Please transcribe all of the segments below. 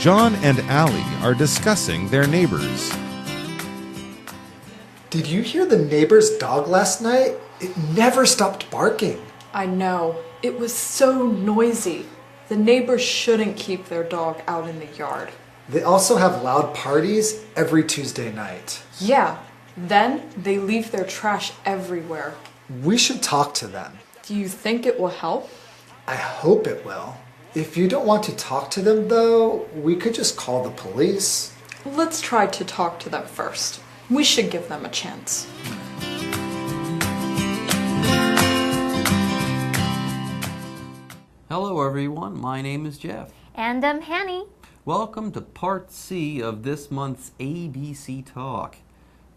John and Allie are discussing their neighbors. Did you hear the neighbor's dog last night? It never stopped barking. I know. It was so noisy. The neighbors shouldn't keep their dog out in the yard. They also have loud parties every Tuesday night. Yeah. Then they leave their trash everywhere. We should talk to them. Do you think it will help? I hope it will. If you don't want to talk to them, though, we could just call the police. Let's try to talk to them first. We should give them a chance. Hello everyone, my name is Jeff. And I'm Hanny. Welcome to part C of this month's ABC Talk.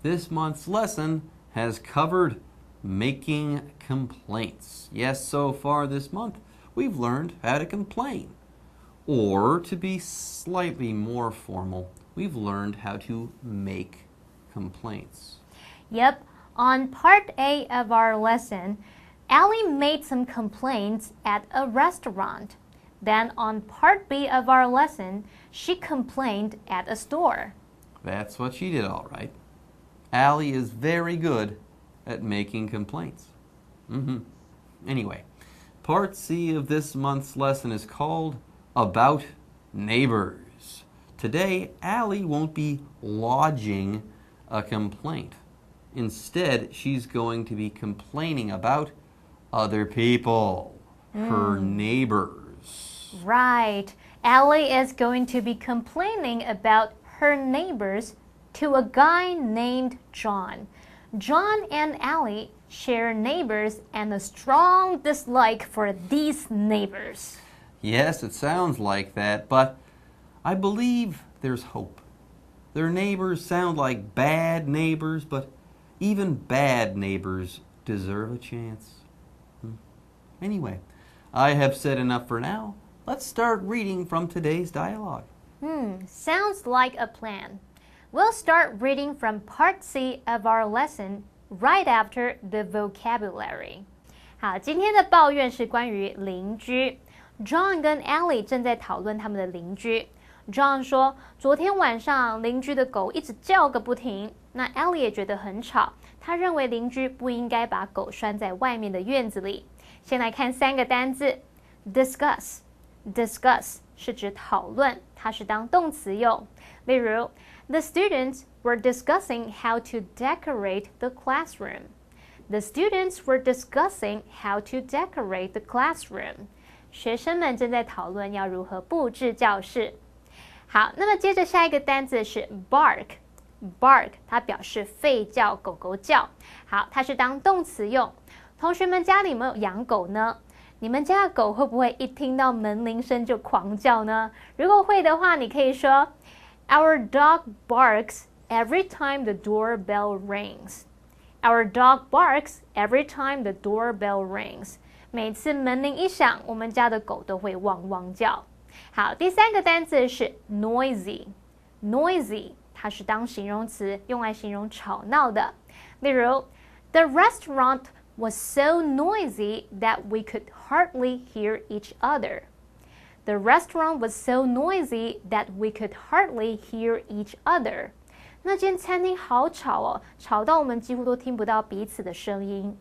This month's lesson has covered making complaints. Yes, so far this month we've learned how to complain. Or to be slightly more formal, we've learned how to make complaints. Yep, on part A of our lesson, Allie made some complaints at a restaurant. Then on part B of our lesson, she complained at a store. That's what she did, all right. Allie is very good at making complaints. Anyway, part C of this month's lesson is called About Neighbors. Today, Allie won't be lodging a complaint. Instead, she's going to be complaining about other people, her neighbors. Right. Allie is going to be complaining about her neighbors to a guy named John. John and Allie share neighbors and a strong dislike for these neighbors. Yes, it sounds like that, but I believe there's hope. Their neighbors sound like bad neighbors, but even bad neighbors deserve a chance. Anyway, I have said enough for now. Let's start reading from today's dialogue. Sounds like a plan. We'll start reading from part C of our lesson right after the vocabulary. 好，今天的抱怨是关于邻居。John 跟 Allie 正在讨论他们的邻居。John 说，昨天晚上邻居的狗一直叫个不停。那 Allie 也觉得很吵，他认为邻居不应该把狗拴在外面的院子里。先来看三个单字 ，discuss。discuss 是指讨论，它是当动词用。例如 ，The students were discussing how to decorate the classroom. The students were discussing how to decorate the classroom. 学生们正在讨论要如何布置教室。好，那么接着下一个单字是 bark。bark 它表示吠叫、狗狗叫。好，它是当动词用。同学们家里有没有养狗呢？你们家的狗会不会一听到门铃声就狂叫呢？如果会的话，你可以说 Our dog barks every time the doorbell rings. Our dog barks every time the doorbell rings. 每次门铃一响，我们家的狗都会汪汪叫。好，第三个单字是 noisy。noisy 它是当形容词，用来形容吵闹的。例如 The restaurant was so noisy that we could hardly hear each other. The restaurant was so noisy that we could hardly hear each other. 那间餐厅好吵哦，吵到我们几乎都听不到彼此的声音。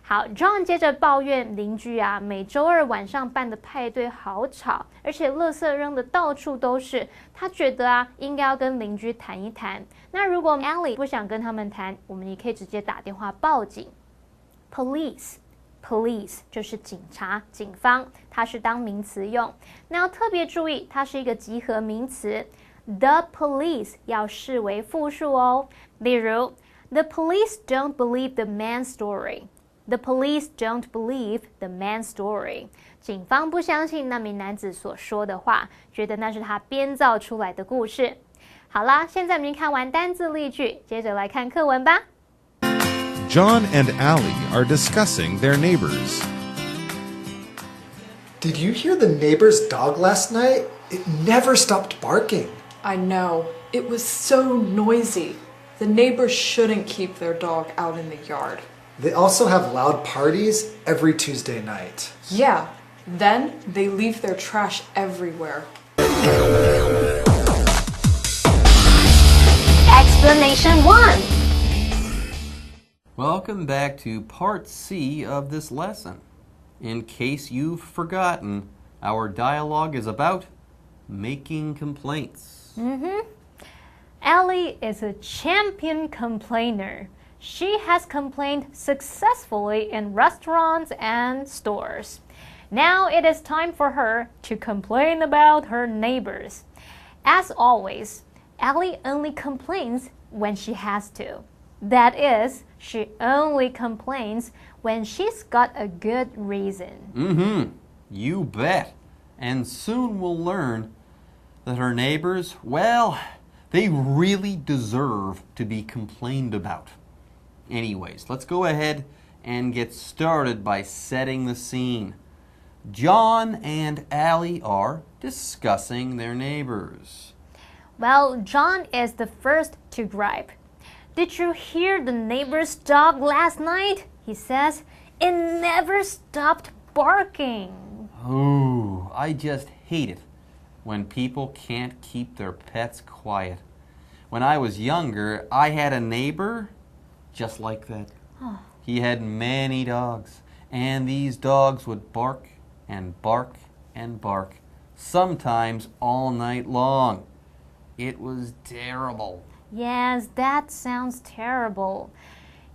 好 ，John 接着抱怨邻居啊，每周二晚上办的派对好吵，而且垃圾扔的到处都是。他觉得啊，应该要跟邻居谈一谈。那如果 Allie 不想跟他们谈，我们也可以直接打电话报警。Police 就是警察、警方，它是当名词用。那要特别注意，它是一个集合名词。The police 要视为复数哦。例如 The police don't believe the man's story.The police don't believe the man's story. 警方不相信那名男子所说的话，觉得那是他编造出来的故事。好啦，现在我们已经看完单字例句，接着来看课文吧。John and Allie are discussing their neighbors. Did you hear the neighbor's dog last night? It never stopped barking. I know. It was so noisy. The neighbors shouldn't keep their dog out in the yard. They also have loud parties every Tuesday night. Yeah. Then they leave their trash everywhere. Explanation 1. Welcome back to Part C of this lesson. In case you've forgotten, our dialogue is about making complaints. Ellie is a champion complainer. She has complained successfully in restaurants and stores. Now it is time for her to complain about her neighbors. As always, Ellie only complains when she has to. That is, she only complains when she's got a good reason. You bet. And soon we'll learn that her neighbors, well, they really deserve to be complained about. Anyways, let's go ahead and get started by setting the scene. John and Allie are discussing their neighbors. Well, John is the first to gripe. Did you hear the neighbor's dog last night? He says. It never stopped barking. Oh, I just hate it when people can't keep their pets quiet. When I was younger, I had a neighbor just like that. He had many dogs, and these dogs would bark and bark and bark, sometimes all night long. It was terrible. Yes, that sounds terrible.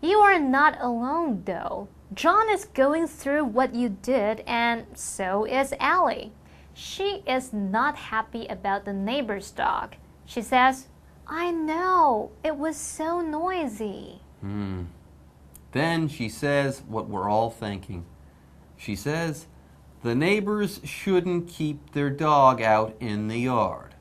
You are not alone, though. John is going through what you did, and so is Allie. She is not happy about the neighbor's dog. She says, I know, it was so noisy. Then she says what we're all thinking. She says, the neighbors shouldn't keep their dog out in the yard.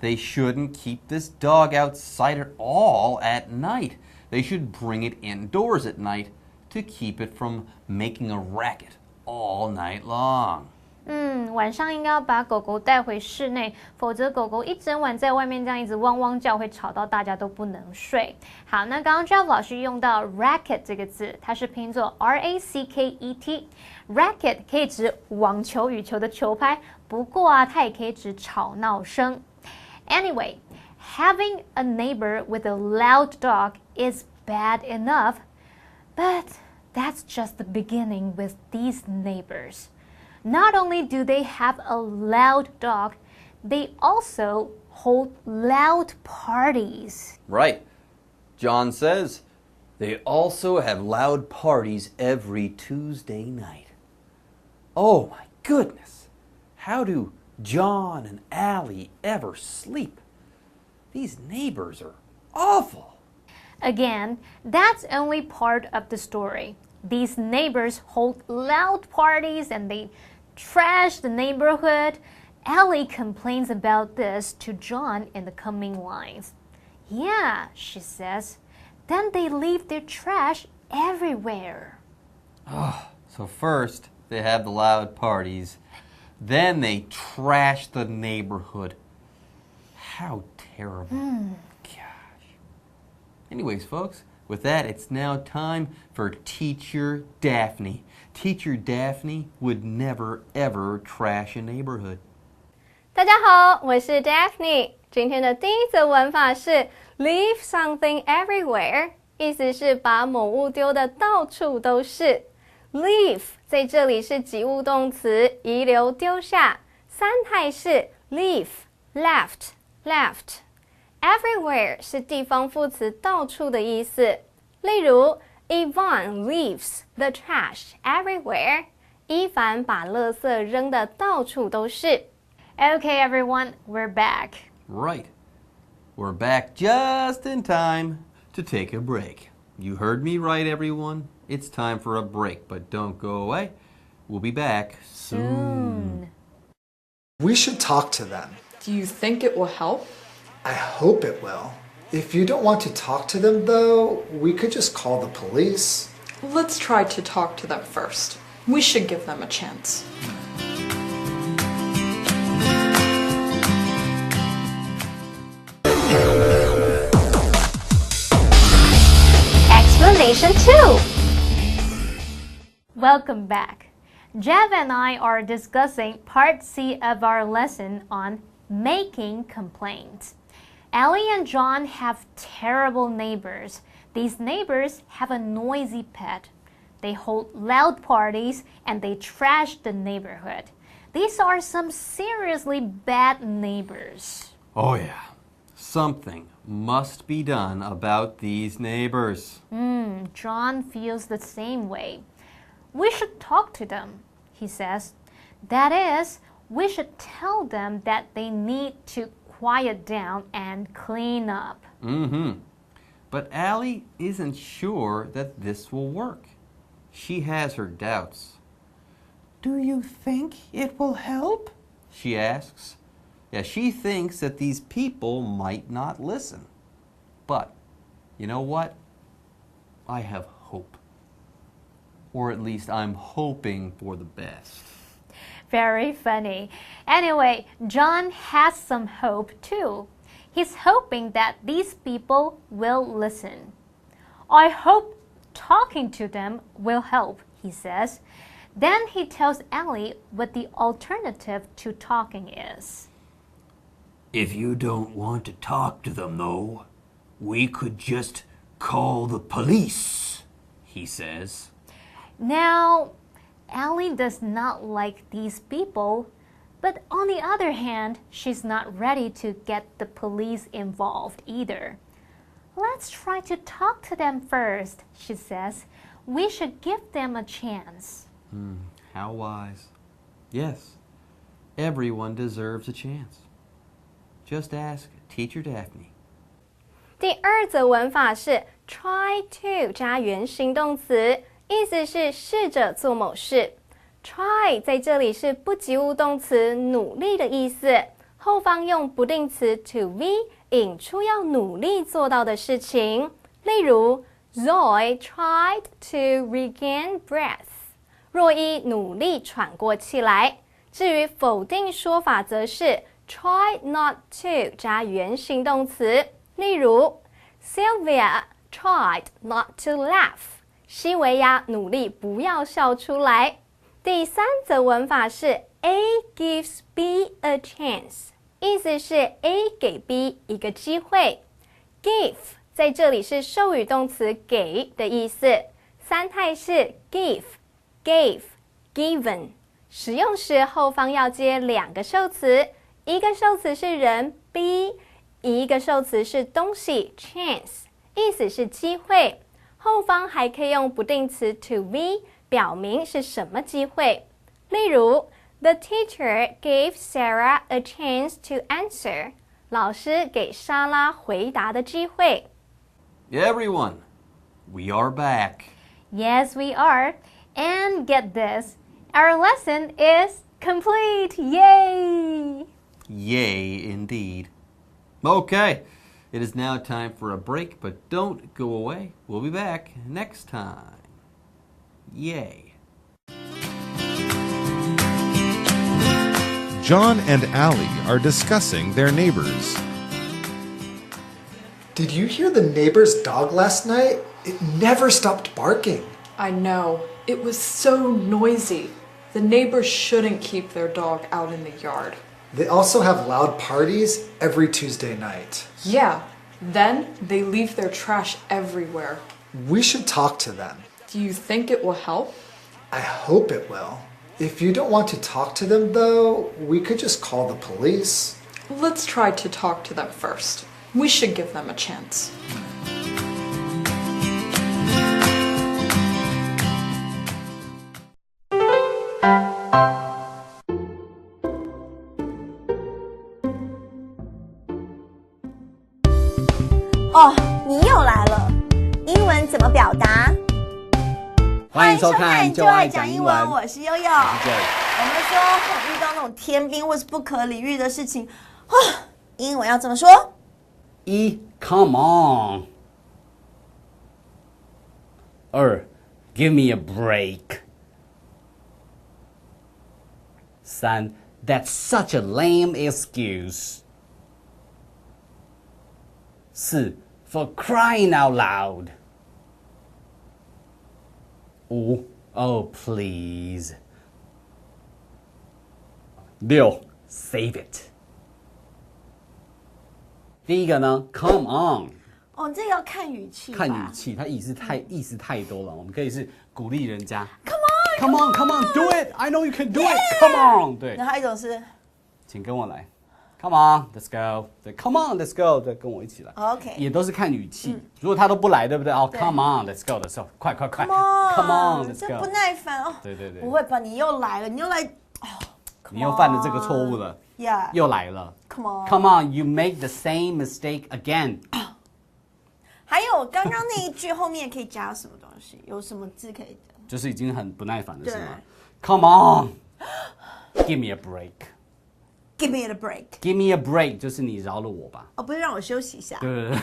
They shouldn't keep this dog outside at all at night. They should bring it indoors at night to keep it from making a racket all night long. 晚上应该要把狗狗带回室内，否则狗狗一整晚在外面这样一直汪汪叫，会吵到大家都不能睡。好，那刚刚 Jeff 老师用到 racket 这个字，它是拼作 R-A-C-K-E-T。racket 可以指网球、羽球的球拍，不过啊，它也可以指吵闹声。Anyway, having a neighbor with a loud dog is bad enough, but that's just the beginning with these neighbors. Not only do they have a loud dog, they also hold loud parties. Right. John says they also have loud parties every Tuesday night. Oh my goodness. How do John and Allie ever sleep? These neighbors are awful. Again, that's only part of the story. These neighbors hold loud parties and they trash the neighborhood. Ellie complains about this to John in the coming lines. Yeah, she says. Then they leave their trash everywhere. So first, they have the loud parties. Then they trash the neighborhood. How terrible. Gosh. Anyways, folks, with that, it's now time for Teacher Daphne. Teacher Daphne would never, ever trash a neighborhood. 大家好，我是 Daphne。今天的第一则文法是 leave something everywhere， 意思是把某物丢的到处都是。leave 在这里是及物动词，遗留、丢下，三态是 leave、left、left。everywhere 是地方副词，到处的意思。例如 Yvonne leaves the trash everywhere。伊凡把垃圾扔的到处都是。Okay, everyone, we're back. Right. We're back just in time to take a break. You heard me right, everyone. It's time for a break, but don't go away. We'll be back soon. We should talk to them. Do you think it will help? I hope it will. If you don't want to talk to them, though, we could just call the police. Let's try to talk to them first. We should give them a chance. Explanation 2. Welcome back. Jeff and I are discussing part C of our lesson on making complaints. Ellie and John have terrible neighbors. These neighbors have a noisy pet. They hold loud parties and they trash the neighborhood. These are some seriously bad neighbors. Oh, yeah. Something must be done about these neighbors. John feels the same way. We should talk to them, he says. That is, we should tell them that they need to quiet down and clean up. But Allie isn't sure that this will work. She has her doubts. Do you think it will help? She asks. Yeah, she thinks that these people might not listen. But, you know what? I have hope. Or at least I'm hoping for the best. Very funny. Anyway, John has some hope too. He's hoping that these people will listen. I hope talking to them will help, he says. Then he tells Ellie what the alternative to talking is. If you don't want to talk to them, though, we could just call the police, he says. Now, Ellie does not like these people, but on the other hand, she's not ready to get the police involved either. Let's try to talk to them first, she says. We should give them a chance. How wise. Yes, everyone deserves a chance. Just ask Teacher Daphne. 第二则文法是 try to 加原形动词，意思是试着做某事。try 在这里是不及物动词，努力的意思，后方用不定词 to be 引出要努力做到的事情。例如 Zoe tried to regain breath. 若伊努力喘过气来。至于否定说法则是 try not to 加原形动词。例如 Sylvia tried not to laugh. 西维亚努力不要笑出来。第三则文法是 A gives B a chance. 意思是 A 给 B 一个机会。Give 在这里是授予动词给的意思，三态是 give, gave, given。使用时后方要接两个受词，一个受词是人 B， 一个受词是东西 chance， 意思是机会。后方还可以用不定词 to be 表明是什么机会。例如 The teacher gave Sarah a chance to answer. 老师给莎拉回答的机会。Everyone, we are back. Yes, we are. And get this, our lesson is complete. Yay! Yay, indeed. Okay, it is now time for a break, but don't go away. We'll be back next time. Yay. John and Allie are discussing their neighbors. Did you hear the neighbor's dog last night? It never stopped barking. I know. It was so noisy. The neighbors shouldn't keep their dog out in the yard. They also have loud parties every Tuesday night. Yeah. Then they leave their trash everywhere. We should talk to them. Do you think it will help? I hope it will. If you don't want to talk to them, though, we could just call the police. Let's try to talk to them first. We should give them a chance. Oh, 你又来了。英文怎么表达？欢迎收看就爱讲英文，我是悠悠。我们说遇到那种天兵或是不可理喻的事情，英文要怎么说？Come on. 2. Give me a break. 3. That's such a lame excuse. 4. For crying out loud. 5. Oh, please. 6. Save it. 第一个呢 ，come on， 哦，这个要看语气。看语气，它意思太多了。我们可以是鼓励人家 ，come on，come on，do it，I know you can do it，come on， 对。然后还有一种是，请跟我来 ，come on，let's go， 对 ，come on，let's go， 对，跟我一起来。OK， 也都是看语气。如果他都不来，对不对？哦 ，come on，let's go 的时候，快 Come ，come on，let's 这不 go。耐烦哦。对对对。不会吧？你又来了，你又来，哦，你又犯了这个错误了。Yeah， 又来了。Come on， Come on，you make the same mistake again。还有刚刚那一句后面可以加什么东西？有什么字可以加？就是已经很不耐烦了，对是吗 ？Come on，give me a break。Give me a break。 Give me a break， 就是你饶了我吧。哦，不是让我休息一下。对对对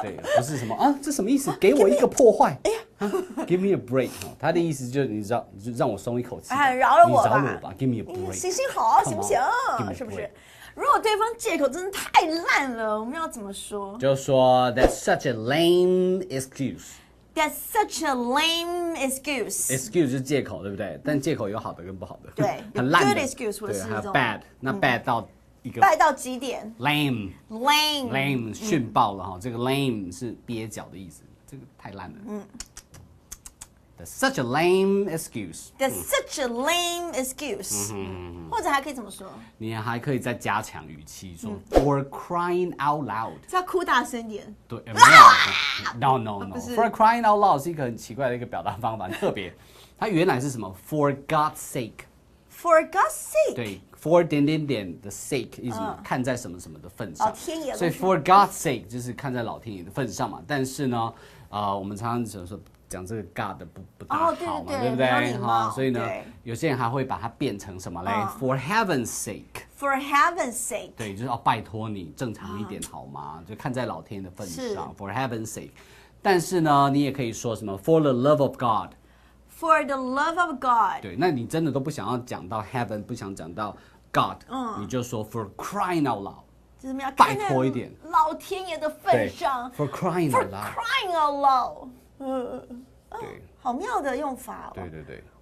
对，不是什么啊，这什么意思？给我一个破坏。哎呀 ，Give me a break， 他的意思就是你就让我松一口气。饶了我吧。你饶了我吧 ，Give me a break。行行好，行不行？是不是？如果对方借口真的太烂了，我们要怎么说？就说 That's such a lame excuse。That's such a lame excuse。Excuse 是借口，对不对？但借口有好的跟不好的。对，很烂的。Good excuse 或者是还有 bad， 那 bad 到一个。bad 到极点。lame 逊爆了哈，这个 lame 是蹩脚的意思，这个太烂了。That's such a lame excuse. That's such a lame excuse. 或者还可以怎么说？你还可以再加强语气说 For crying out loud. 要哭大声点。对，没有 No. For crying out loud 是一个很奇怪的一个表达方法，很特别。它原来是什么 For God's sake. For God's sake. 对 ，for 点的 sake 意思看在什么什么的份上。老天爷。所以 For God's sake 就是看在老天爷的份上嘛。但是呢，我们常常说。讲这个 God 的不大好嘛，对不对？哈，所以呢，有些人还会把它变成什么嘞 ？For heaven's sake。For heaven's sake。对，就是拜托你正常一点好吗？就看在老天的份上。For heaven's sake。但是呢，你也可以说什么 For the love of God。For the love of God。对，那你真的都不想要讲到 heaven， 不想讲到 God，你就说 For crying out loud。就是要拜托一点，老天爷的份上。For crying out loud。 For crying out loud。对，好妙的用法哦。对。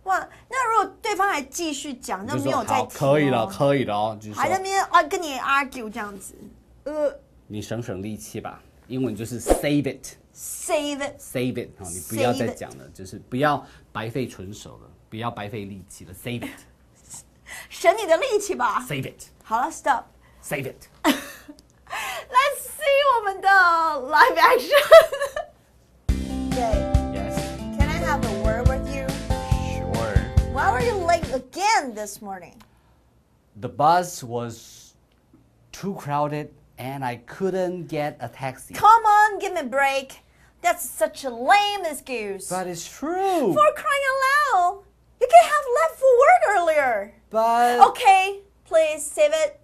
哇，那如果对方还继续讲，那没有再提，可以了哦，就是还在那边跟你 argue 这样子，你省力气吧，英文就是 save it， 你不要再讲了，就是不要白费唇舌了，不要白费力气了 ，save it， 省你的力气吧 ，save it， 好了 ，stop，save it，Let's see 我们的 live action。Yes. Can I have a word with you? Sure. Why were you late again this morning? The bus was too crowded and I couldn't get a taxi. Come on, give me a break. That's such a lame excuse. But it's true. For crying out loud. You could have left for work earlier. But... Okay, please save it.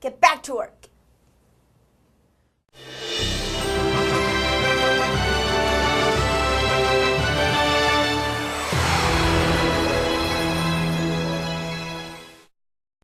Get back to work.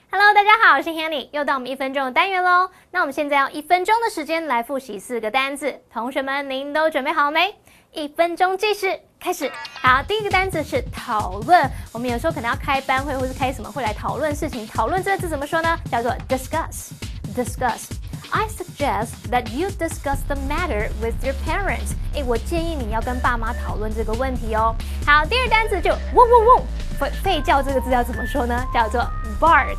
Hello， 大家好，我是 Hanny， 又到我们1分钟的单元喽。那我们现在用1分钟的时间来复习4个单字，同学们您都准备好没？1分钟计时开始。好，第一个单词是讨论。我们有时候可能要开班会，或是开什么会来讨论事情。讨论这个字怎么说呢？叫做 discuss。I suggest that you discuss the matter with your parents. 我建议你要跟爸妈讨论这个问题哦。好，第二单词就嗡嗡嗡，吠叫这个字要怎么说呢？叫做 bark。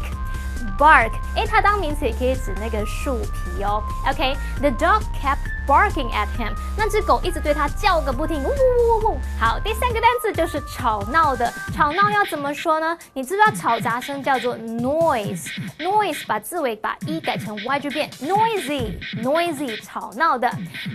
它当名词也可以指那个树皮哦。OK，the dog kept barking at him. 那只狗一直对他叫个不停，呜呜呜呜。好，第三个单词就是吵闹的。吵闹要怎么说呢？你知不知道吵杂声叫做 noise？noise 把字尾把 e 改成 y 就变 noisy， 吵闹的。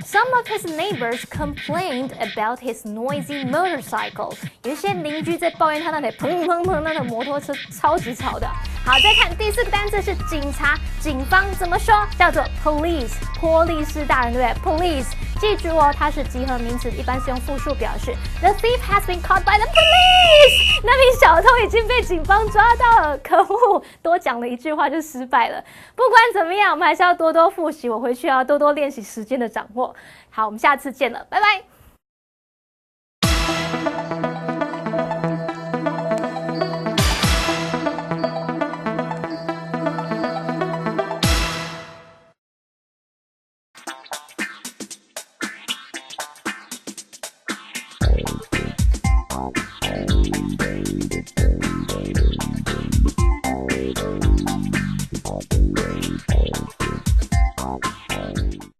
Some of his neighbors complained about his noisy motorcycle. 有一些邻居在抱怨他那台砰砰砰那台摩托车超级吵的。好，再看第4个单词是警察，警方怎么说？叫做 police， 波利士大人，对不对 ？police， 记住哦，它是集合名词，一般是用复数表示。The thief has been caught by the police， 那名小偷已经被警方抓到了，可恶，多讲了一句话就失败了。不管怎么样，我们还是要多多复习，我回去要多多练习时间的掌握。好，我们下次见了，拜拜。